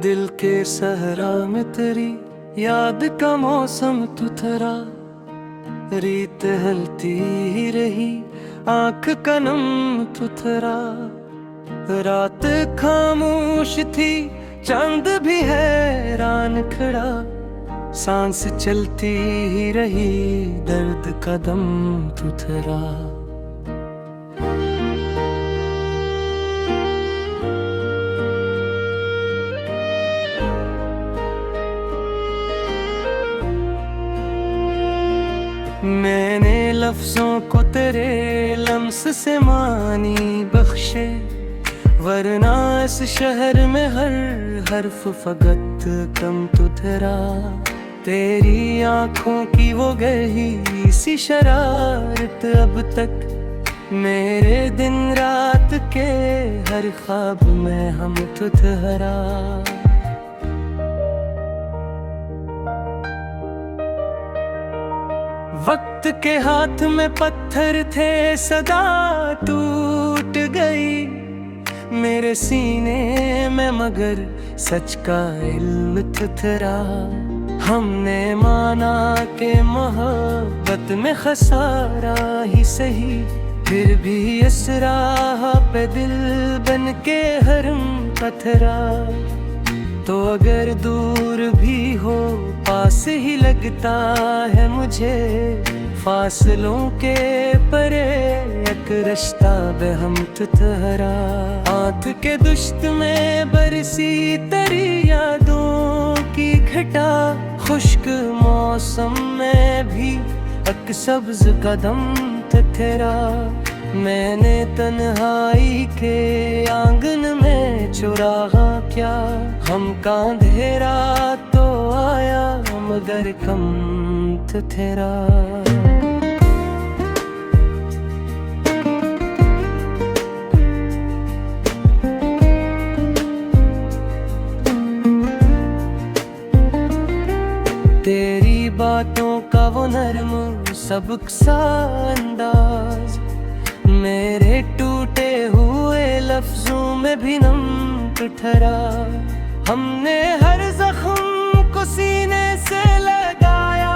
दिल के सहरा में तेरी याद का मौसम तुथरा, रीत हलती ही रही आंख का नम तुथरा। रात खामोश थी चांद भी हैरान खड़ा, सांस चलती ही रही दर्द का दम तुथरा। मैंने लफ्जों को तेरे लम्स से मानी बख्शे, वरना इस शहर में हर हर्फ फकत कम तुथरा। तेरी आंखों की वो गहरी सी शरारत अब तक मेरे दिन रात के हर ख्वाब में हम तुथरा। वक्त के हाथ में पत्थर थे सदा टूट गई मेरे सीने में, मगर सच का इल्म तुथरा। हमने माना कि मोहब्बत में खसारा ही सही, फिर भी इस राह पे दिल बन के हरम पथरा। तो अगर दूर भी हो पास ही लगता है मुझे, फासलों के परे एक रिश्ता बेहम तुथरा। आंख के दुश्त में बरसी तेरी यादों की घटा, खुश्क मौसम में भी एक सब्ज कदम तुथरा। मैंने तन्हाई के आंगन में चुराहा क्या, हम का अंधेरा तो आया मगर कम तुथरा। तेरी बातों का वो नरम सबक सा अंदाज, मेरे टूटे हुए लफ्जों में भी नम तुथरा। हमने हर जख्म को सीने से लगाया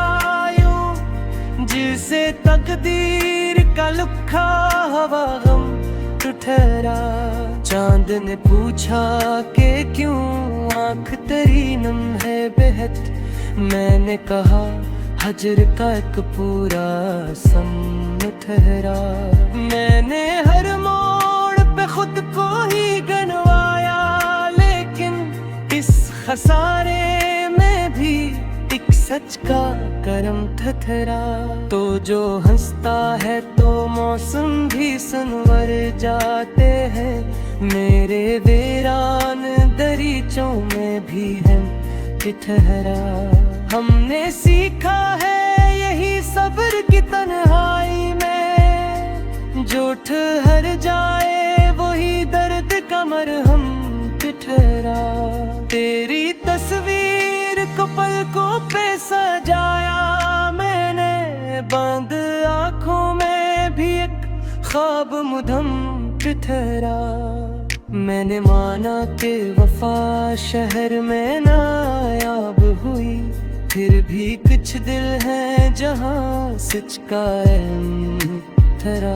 यूं, जिसे तकदीर का लुखा हवा गम तुथरा। चांद ने पूछा कि क्यों आंख तेरी नम है बेहद, मैंने कहा हजर का एक पूरा सम ठहरा। मैंने हर मोड़ पे खुद को ही गनवाया, लेकिन इस खसारे में भी एक सच का करम ठहरा। तो जो हंसता है तो मौसम भी संवर जाते हैं, मेरे वीरान दरीचों में भी है ठहरा। हमने सीखा है यही सब्र की तन्हाई में, जो ठहर जाए वही दर्द का मरहम ठहरा। तेरी तस्वीर को पलकों पे सजाया मैंने, बंद आँखों में भी एक ख्वाब मुधम ठहरा। मैंने माना कि वफा शहर में नायाब हुई, फिर भी कुछ दिल है जहाँ सच का इल्म ठहरा।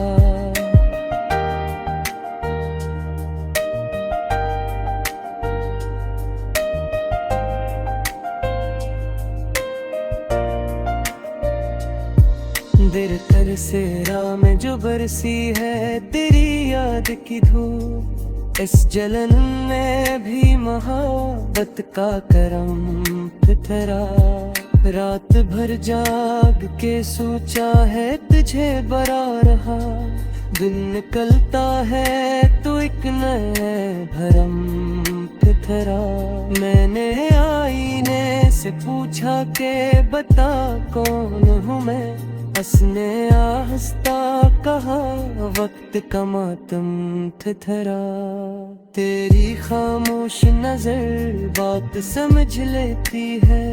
दिल कर से राह में जो बरसी है तेरी याद की धूप, इस जलन में भी मोहब्बत का करम ठहरा। रात भर जाग के सोचा है तुझे बरा रहा, दिन निकलता है तो एक नए भरम ठहरा। मैंने आईने से पूछा के बता कौन हूँ मैं, हंसने आहिस्ता कहा वक्त का मातम ठहरा। तेरी खामोश नजर बात समझ लेती है,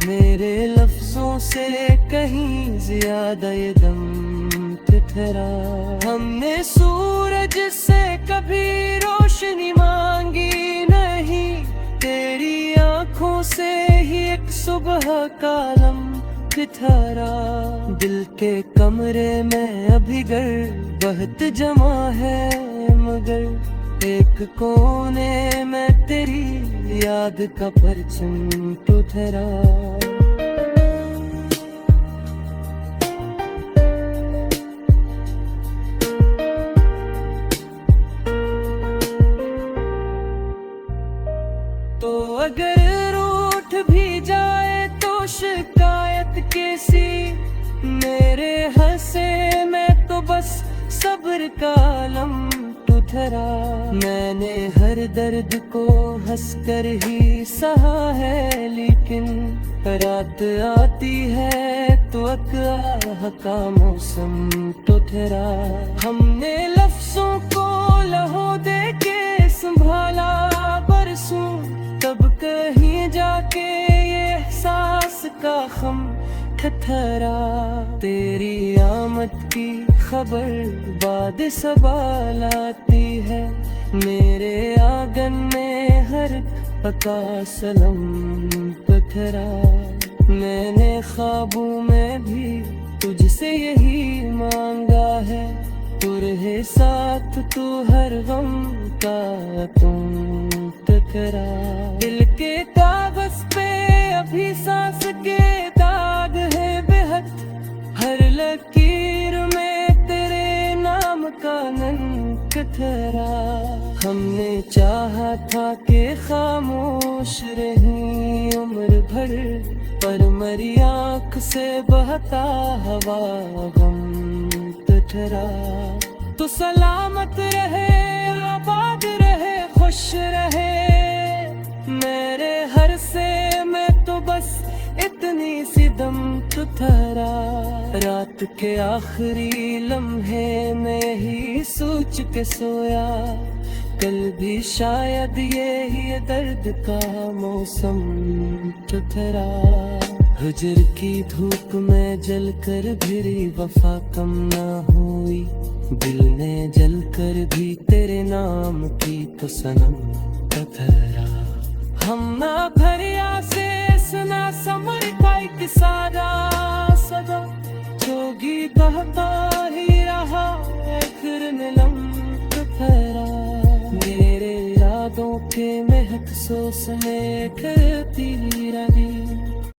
मेरे लफ्जों से कहीं ज्यादा ये दम ठहरा। हमने सूरज से कभी रोशनी मांगी नहीं, तेरी आंखों से ही एक सुबह का लम बिखरा। दिल के कमरे में अभी गर्द बहुत जमा है, मगर एक कोने में तेरी याद का परचम तो ठहरा। तो अगर रूठ भी जाए तो शिकायत कैसी, मेरे हंसे में तो बस सब्र का आलम तो ठहरा। मैंने हर दर्द को हंसकर ही सहा है, लेकिन रात आती है तो अक़राह का मौसम तो ठहरा। हमने लफ्जों को लहो दे के संभाला बरसों, तब कहीं जाके ये एहसास का खम ठहरा। तेरी आमद की खबर बाद सवाल आती है, मेरे आंगन में हर पका सलम पथरा। मैंने ख्वाबों में भी तुझसे यही मांगा है, तुरहे साथ तू हर गम का तुम टकरा। दिल के कागज पे अभी सांस के दाग है बेहद, हर लकीर में तेरे नाम का नन्हा। हमने चाहा था कि खामोश रही उम्र भर, पर मरी आँख से बहता हवा गम ठहरा। तो सलामत रहे, आबाद रहे, खुश रहे, मेरे हर से में तो बस इतनी सी दम तो ठहरा। रात के आखिरी लम्हे में ही सोच के सोया, कल भी शायद ये दर्द का मौसम तो ठहरा। हुजर की धूप में जलकर भी वफा कम ना हुई, दिल ने जलकर भी तेरे नाम की तो सनम ठहरा। हम ना भरिया से सुना समर का एक सादा सदा, जोगी बहता ही रहा आखिर में लम ठहरा। मेरे यादों के महक सोच में करती रही,